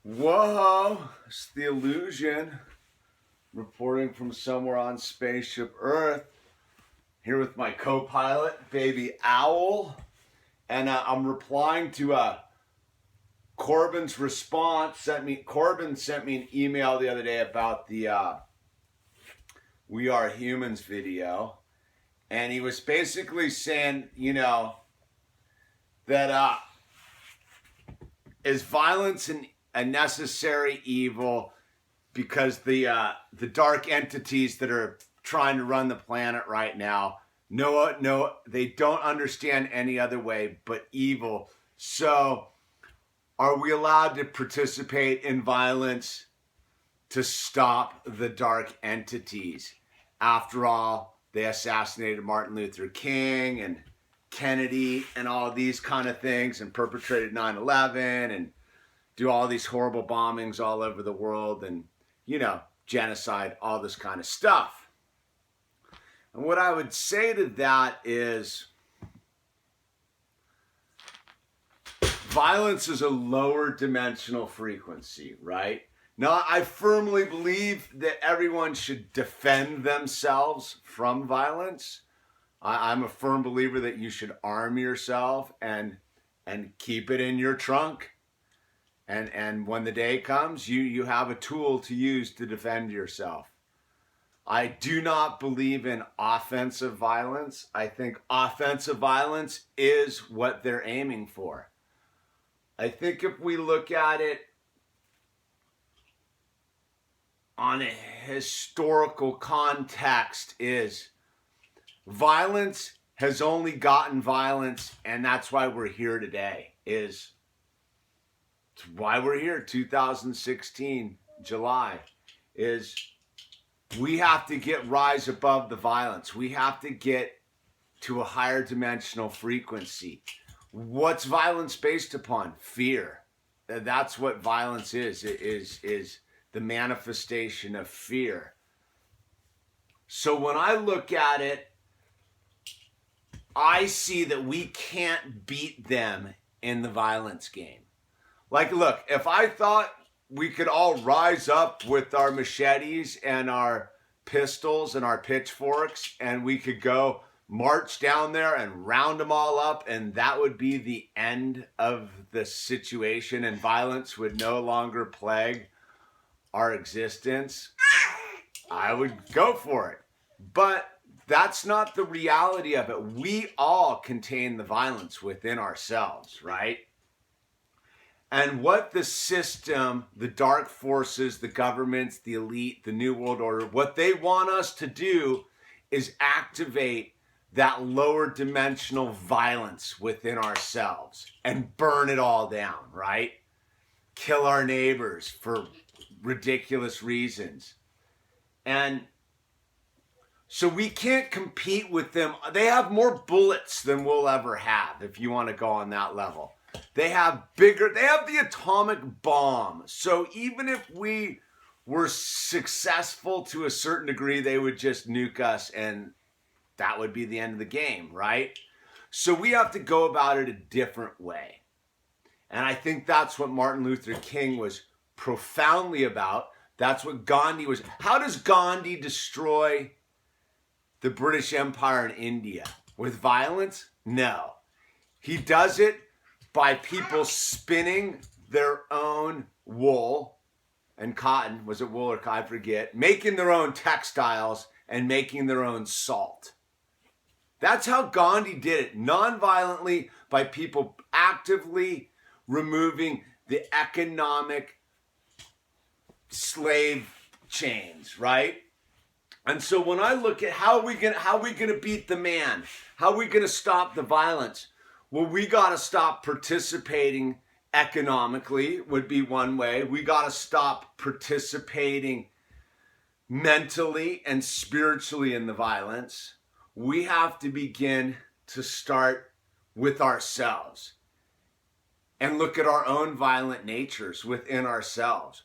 Whoa, it's the Illusion reporting from somewhere on Spaceship Earth. Here with my co-pilot, Baby Owl, and I'm replying to Corbin's response. Corbin sent me an email the other day about the We Are Humans video, and he was basically saying, that is violence a necessary evil because the dark entities that are trying to run the planet right now, no, they don't understand any other way but evil. So, are we allowed to participate in violence to stop the dark entities? After all, they assassinated Martin Luther King and Kennedy and all these kind of things and perpetrated 9/11 and do all these horrible bombings all over the world and, genocide, all this kind of stuff. And what I would say to that is violence is a lower dimensional frequency, right? Now, I firmly believe that everyone should defend themselves from violence. I'm a firm believer that you should arm yourself and keep it in your trunk. And when the day comes, you have a tool to use to defend yourself. I do not believe in offensive violence. I think offensive violence is what they're aiming for. I think if we look at it on a historical context, is violence has only gotten violence, and that's why we're here today. It's why we're here, 2016, July, is we have to rise above the violence. We have to get to a higher dimensional frequency. What's violence based upon? Fear. That's what violence is. It is the manifestation of fear. So when I look at it, I see that we can't beat them in the violence game. Like, look, if I thought we could all rise up with our machetes and our pistols and our pitchforks and we could go march down there and round them all up and that would be the end of the situation and violence would no longer plague our existence, I would go for it. But that's not the reality of it. We all contain the violence within ourselves, right? And what the system, the dark forces, the governments, the elite, the New World Order, what they want us to do is activate that lower dimensional violence within ourselves and burn it all down, right? Kill our neighbors for ridiculous reasons. And so we can't compete with them. They have more bullets than we'll ever have, if you want to go on that level. They have the atomic bomb. So even if we were successful to a certain degree, they would just nuke us and that would be the end of the game, right? So we have to go about it a different way. And I think that's what Martin Luther King was profoundly about. That's what Gandhi was. How does Gandhi destroy the British Empire in India? With violence? No. He does it by people spinning their own wool and cotton. Was it wool or cotton? I forget. Making their own textiles and making their own salt. That's how Gandhi did it, non-violently, by people actively removing the economic slave chains, right? And so when I look at how are we gonna beat the man? How are we gonna stop the violence? Well, we gotta stop participating economically, would be one way. We gotta stop participating mentally and spiritually in the violence. We have to begin to start with ourselves and look at our own violent natures within ourselves.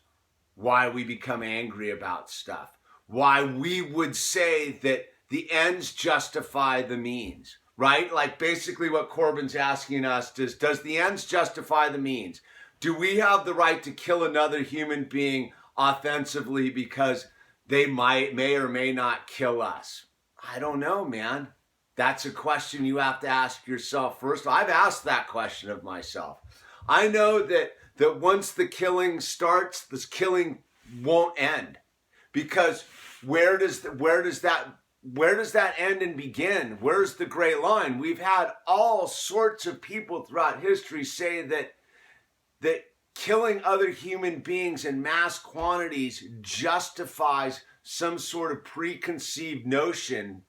Why we become angry about stuff. Why we would say that the ends justify the means, right? Like basically what Corbin's asking us is, does the ends justify the means? Do we have the right to kill another human being offensively because they may or may not kill us? I don't know, man. That's a question you have to ask yourself first. I've asked that question of myself. I know that once the killing starts, this killing won't end, because where does that end and begin? Where's the gray line? We've had all sorts of people throughout history say that killing other human beings in mass quantities justifies some sort of preconceived notion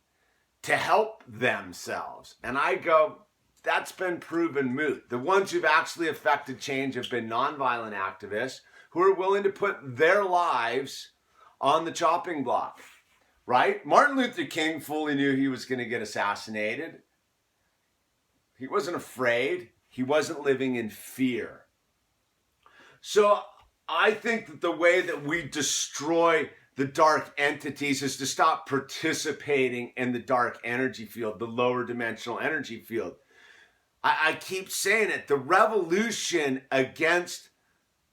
to help themselves. And I go, that's been proven moot. The ones who've actually affected change have been nonviolent activists who are willing to put their lives on the chopping block, right? Martin Luther King fully knew he was going to get assassinated. He wasn't afraid. He wasn't living in fear. So I think that the way that we destroy the dark entities is to stop participating in the dark energy field, the lower dimensional energy field. I keep saying it. The revolution against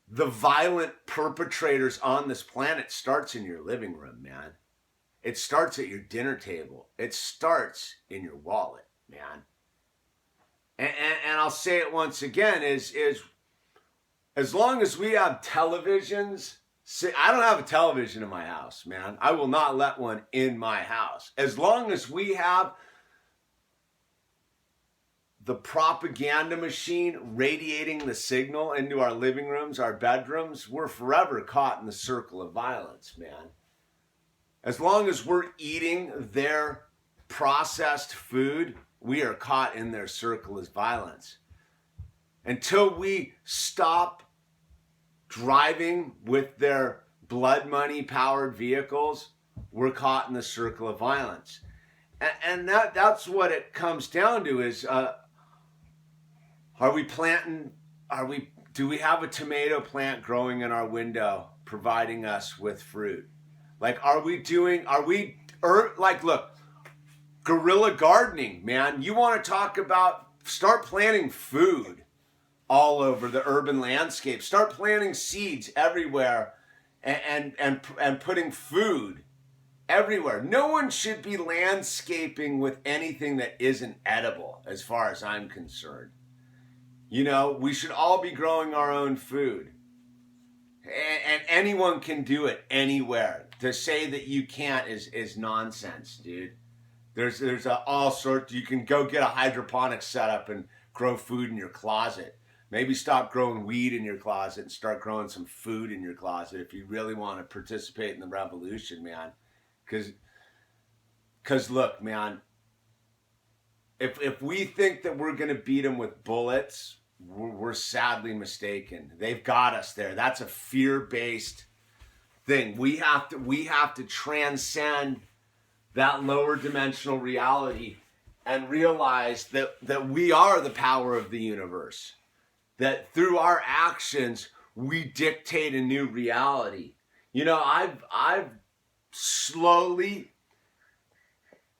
the violent perpetrators on this planet starts in your living room, man. It starts at your dinner table. It starts in your wallet, man. And I'll say it once again, is as long as we have televisions. See, I don't have a television in my house, man. I will not let one in my house. As long as we have the propaganda machine radiating the signal into our living rooms, our bedrooms, we're forever caught in the circle of violence, man. As long as we're eating their processed food, we are caught in their circle of violence. Until we stop driving with their blood money powered vehicles, we're caught in the circle of violence. And that's what it comes down to is, do we have a tomato plant growing in our window providing us with fruit? Like, look, guerrilla gardening, man. You want to talk about, start planting food all over the urban landscape. Start planting seeds everywhere and putting food everywhere. No one should be landscaping with anything that isn't edible, as far as I'm concerned. You know, we should all be growing our own food. And anyone can do it anywhere. To say that you can't is nonsense, dude. There's all sorts. You can go get a hydroponic setup and grow food in your closet. Maybe stop growing weed in your closet and start growing some food in your closet if you really want to participate in the revolution, man. Because look, man, if we think that we're going to beat them with bullets, we're sadly mistaken. They've got us there. That's a fear-based thing. We have to transcend that lower dimensional reality and realize that we are the power of the universe. That through our actions, we dictate a new reality. You know, I've slowly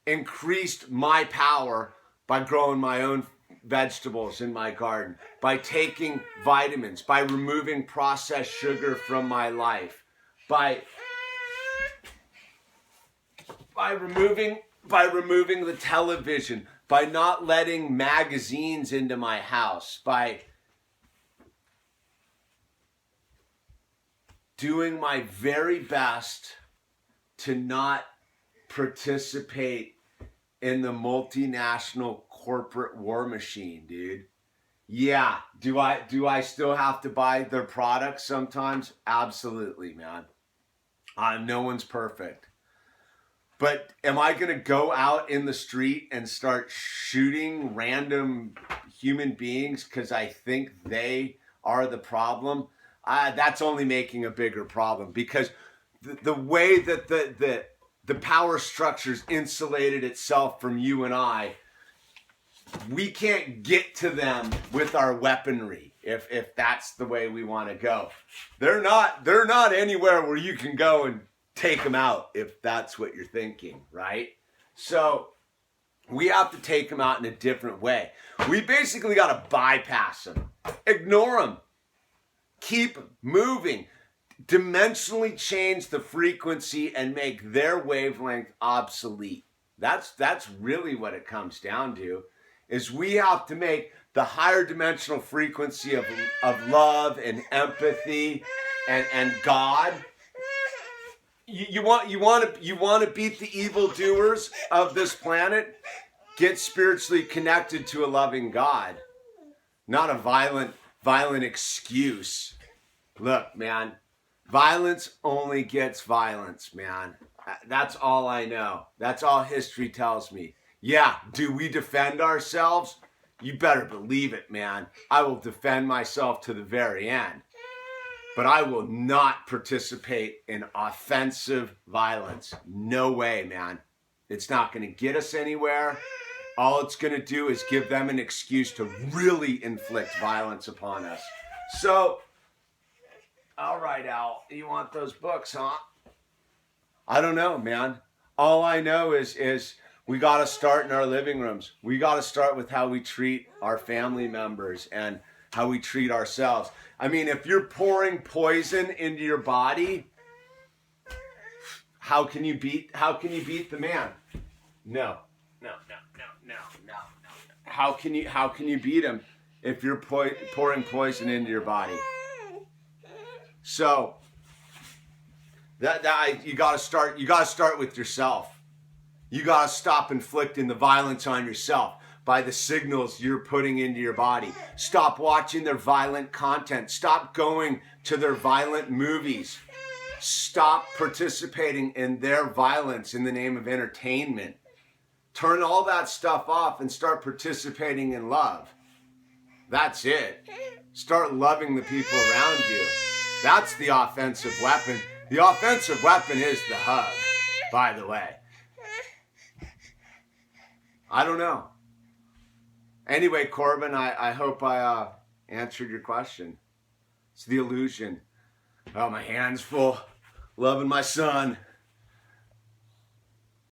increased my power by growing my own vegetables in my garden, by taking vitamins, by removing processed sugar from my life, by removing the television, by not letting magazines into my house, by doing my very best to not participate in the multinational corporate war machine, dude. Yeah, do I still have to buy their products sometimes? Absolutely, man. No one's perfect. But am I going to go out in the street and start shooting random human beings because I think they are the problem? That's only making a bigger problem, because the way that the power structures insulated itself from you and I, we can't get to them with our weaponry if that's the way we want to go. They're not anywhere where you can go and take them out if that's what you're thinking, right? So we have to take them out in a different way. We basically got to bypass them, ignore them. Keep moving. Dimensionally change the frequency and make their wavelength obsolete. That's really what it comes down to, is we have to make the higher dimensional frequency of love and empathy and God. You want to beat the evildoers of this planet? Get spiritually connected to a loving God, not a violent excuse. Look, man, violence only gets violence, man. That's all I know. That's all history tells me. Yeah, do we defend ourselves? You better believe it, man. I will defend myself to the very end. But I will not participate in offensive violence. No way, man. It's not going to get us anywhere. All it's going to do is give them an excuse to really inflict violence upon us. So, all right, Al, you want those books, huh? I don't know, man. All I know is we got to start in our living rooms. We got to start with how we treat our family members and how we treat ourselves. I mean, if you're pouring poison into your body, how can you beat the man? No. How can you beat him if you're pouring poison into your body? So you got to start with yourself. You got to stop inflicting the violence on yourself by the signals you're putting into your body. Stop watching their violent content. Stop going to their violent movies. Stop participating in their violence in the name of entertainment. Turn all that stuff off and start participating in love. That's it. Start loving the people around you. That's the offensive weapon. The offensive weapon is the hug, by the way. I don't know. Anyway, Corbin, I hope I answered your question. It's the illusion. Oh, my hand's full. Loving my son.